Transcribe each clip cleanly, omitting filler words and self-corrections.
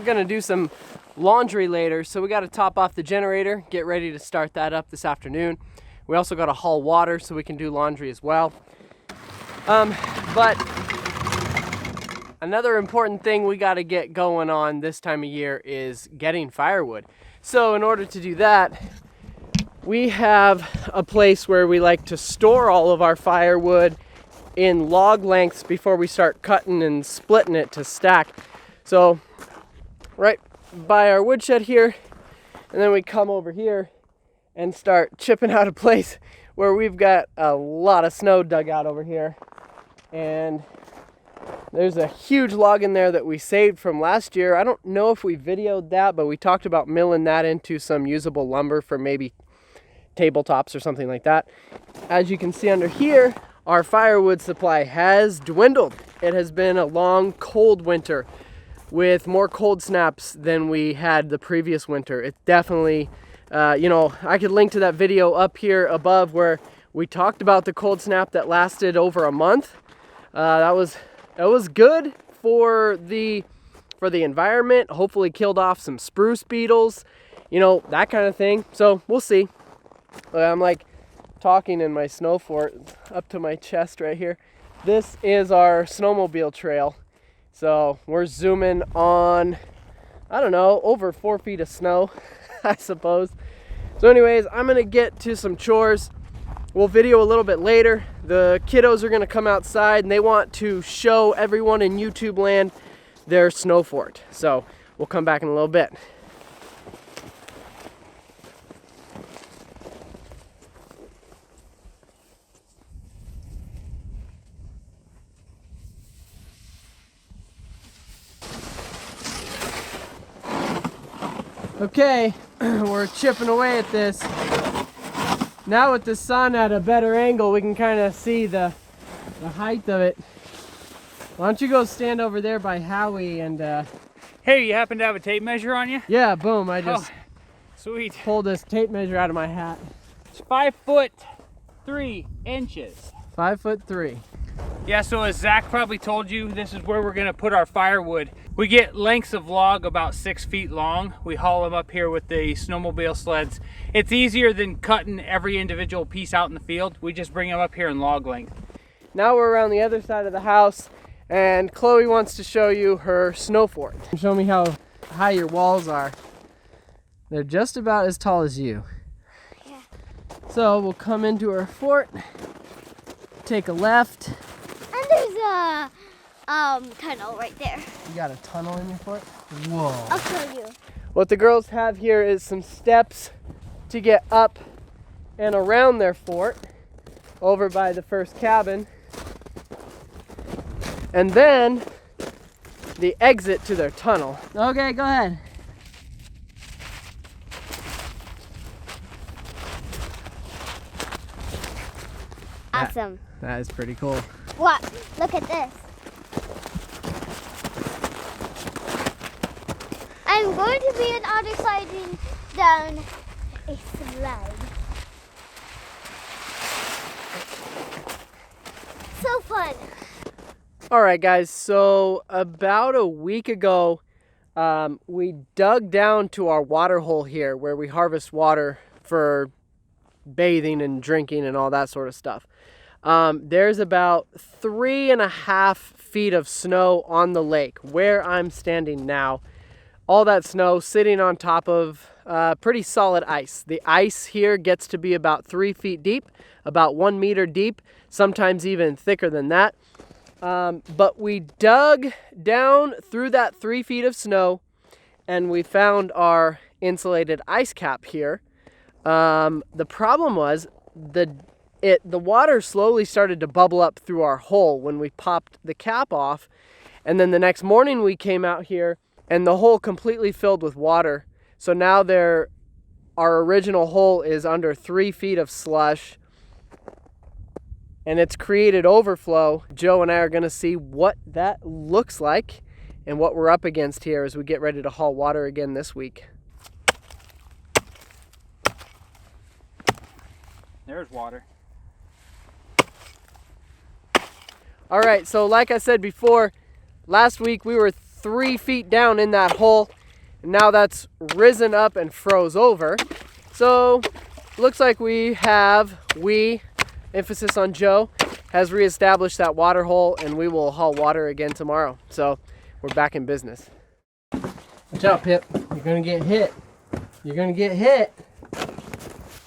we're gonna do some laundry later, so we got to top off the generator, get ready to start that up this afternoon. We also got to haul water so we can do laundry as well. But another important thing we got to get going on this time of year is getting firewood. So in order to do that, we have a place where we like to store all of our firewood in log lengths before we start cutting and splitting it to stack. So right by our woodshed here, and then we come over here and start chipping out a place where we've got a lot of snow dug out over here. And there's a huge log in there that we saved from last year. I don't know if we videoed that, but we talked about milling that into some usable lumber for maybe tabletops or something like that. As you can see under here, our firewood supply has dwindled. It has been a long, cold winter with more cold snaps than we had the previous winter. It definitely, I could link to that video up here above where we talked about the cold snap that lasted over a month. That was good for the environment. Hopefully killed off some spruce beetles, that kind of thing. So we'll see. I'm like talking in my snow fort up to my chest right here. This is our snowmobile trail. So we're zooming on, I don't know, over 4 feet of snow, I suppose. So anyways, I'm gonna get to some chores. We'll video a little bit later. The kiddos are gonna come outside and they want to show everyone in YouTube land their snow fort. So we'll come back in a little bit. Okay, we're chipping away at this. Now with the sun at a better angle, we can kind of see the height of it. Why don't you go stand over there by Howie and... Hey, you happen to have a tape measure on you? Yeah, boom, I just sweet. Pulled this tape measure out of my hat. It's 5'3" inches. 5'3". Yeah, so as Zach probably told you, this is where we're gonna put our firewood. We get lengths of log about 6 feet long. We haul them up here with the snowmobile sleds. It's easier than cutting every individual piece out in the field. We just bring them up here in log length. Now we're around the other side of the house, and Chloe wants to show you her snow fort. Show me how high your walls are. They're just about as tall as you. Yeah. So we'll come into our fort, take a left. And there's a tunnel right there. You got a tunnel in your fort? Whoa. I'll show you. What the girls have here is some steps to get up and around their fort over by the first cabin. And then the exit to their tunnel. Okay, go ahead. Awesome. That is pretty cool. What? Look at this. I'm going to be an auto sliding down a slide. So fun. All right, guys, so about a week ago, we dug down to our water hole here where we harvest water for bathing and drinking and all that sort of stuff. There's about 3.5 feet of snow on the lake where I'm standing now. All that snow sitting on top of pretty solid ice. The ice here gets to be about 3 feet deep, about 1 meter deep, sometimes even thicker than that. But we dug down through that 3 feet of snow and we found our insulated ice cap here. The problem was the water slowly started to bubble up through our hole when we popped the cap off. And then the next morning we came out here and the hole completely filled with water. So now our original hole is under 3 feet of slush and it's created overflow. Joe and I are gonna see what that looks like and what we're up against here as we get ready to haul water again this week. There's water. All right, so like I said before, last week we were 3 feet down in that hole. And now that's risen up and froze over. So looks like emphasis on Joe, has reestablished that water hole, and we will haul water again tomorrow. So we're back in business. Watch out, Pip. You're gonna get hit. You're gonna get hit.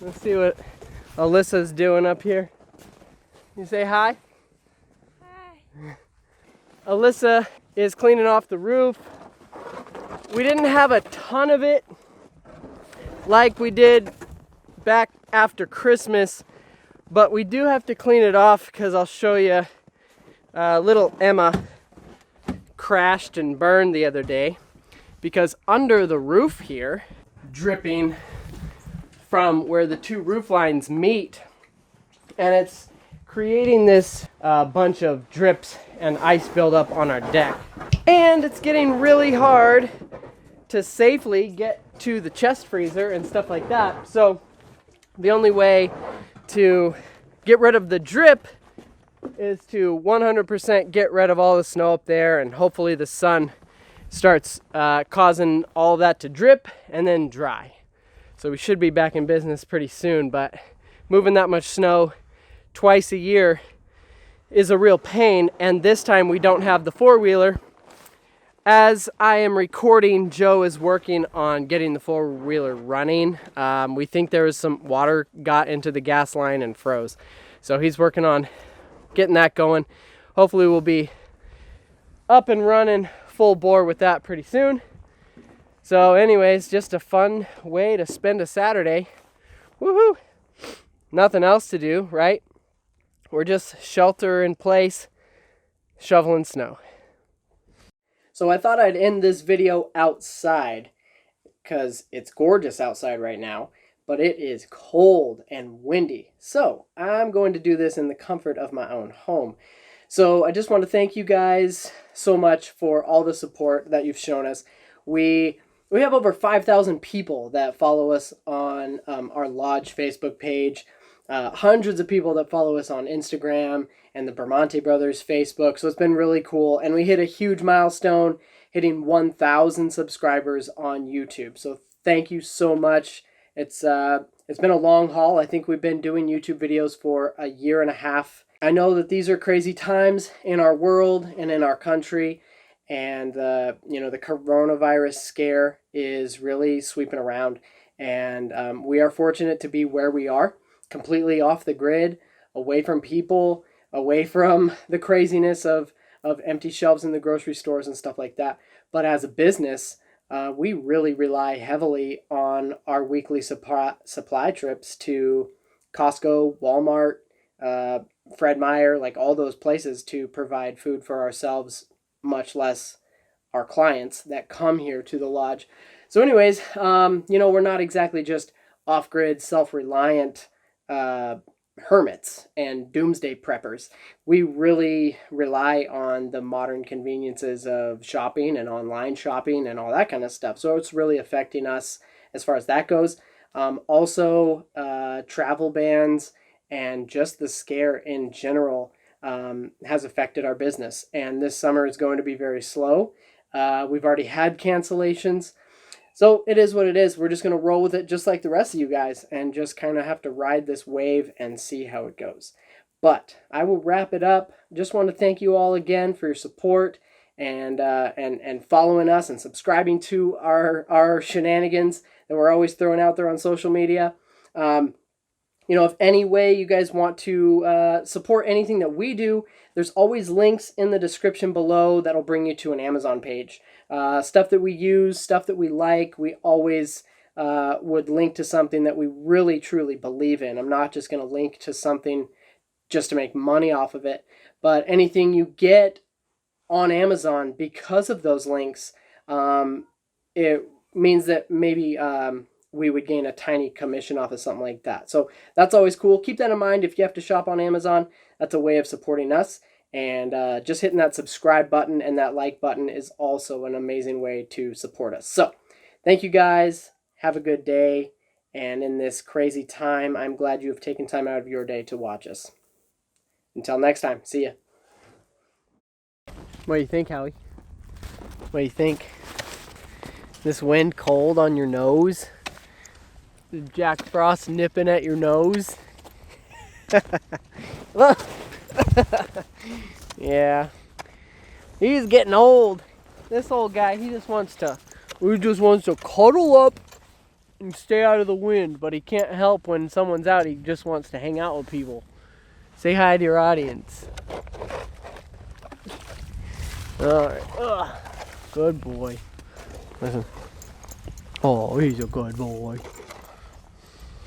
Let's see what Alyssa's doing up here. You say hi? Hi. Alyssa is cleaning off the roof. We didn't have a ton of it like we did back after Christmas, but we do have to clean it off because I'll show you. Little Emma crashed and burned the other day because under the roof here, dripping from where the two roof lines meet, and it's creating this bunch of drips and ice buildup on our deck. And it's getting really hard to safely get to the chest freezer and stuff like that. So the only way to get rid of the drip is to 100% get rid of all the snow up there, and hopefully the sun starts causing all that to drip and then dry. So we should be back in business pretty soon, but moving that much snow twice a year is a real pain, and this time we don't have the four-wheeler. As I am recording, Joe is working on getting the four-wheeler running. We think there was some water got into the gas line and froze. So he's working on getting that going. Hopefully we'll be up and running full bore with that pretty soon. So anyways, just a fun way to spend a Saturday. Woohoo! Nothing else to do, right? We're just shelter in place, shoveling snow. So I thought I'd end this video outside because it's gorgeous outside right now, but it is cold and windy. So I'm going to do this in the comfort of my own home. So I just want to thank you guys so much for all the support that you've shown us. We have over 5,000 people that follow us on our Lodge Facebook page. Hundreds of people that follow us on Instagram and the Bramante brothers Facebook. So it's been really cool. And we hit a huge milestone, hitting 1,000 subscribers on YouTube. So thank you so much. It's been a long haul. I think we've been doing YouTube videos for a year and a half. I know that these are crazy times in our world and in our country. And, the coronavirus scare is really sweeping around. And we are fortunate to be where we are, completely off the grid, away from people, away from the craziness of empty shelves in the grocery stores and stuff like that. But as a business, we really rely heavily on our weekly supply trips to Costco, Walmart, Fred Meyer, like all those places to provide food for ourselves, much less our clients that come here to the lodge. So anyways, we're not exactly just off-grid, self-reliant hermits and doomsday preppers. We really rely on the modern conveniences of shopping and online shopping and all that kind of stuff. So it's really affecting us as far as that goes. Also, travel bans and just the scare in general has affected our business. And this summer is going to be very slow. We've already had cancellations. So it is what it is. We're just going to roll with it just like the rest of you guys and just kind of have to ride this wave and see how it goes. But I will wrap it up. Just want to thank you all again for your support and following us and subscribing to our shenanigans that we're always throwing out there on social media. If any way you guys want to support anything that we do, there's always links in the description below that'll bring you to an Amazon page. Stuff that we use, stuff that we like, we always would link to something that we really truly believe in. I'm not just going to link to something just to make money off of it, but anything you get on Amazon because of those links, it means that maybe we would gain a tiny commission off of something like that. So that's always cool. Keep that in mind. If you have to shop on Amazon, that's a way of supporting us. And just hitting that subscribe button and that like button is also an amazing way to support us. So thank you guys. Have a good day. And in this crazy time, I'm glad you have taken time out of your day to watch us. Until next time, see ya. What do you think, Howie? What do you think? This wind cold on your nose? The Jack Frost nipping at your nose? Look! Yeah. He's getting old. This old guy, he just wants to cuddle up and stay out of the wind, but he can't help when someone's out. He just wants to hang out with people. Say hi to your audience. Alright. Good boy. Listen. Oh, he's a good boy.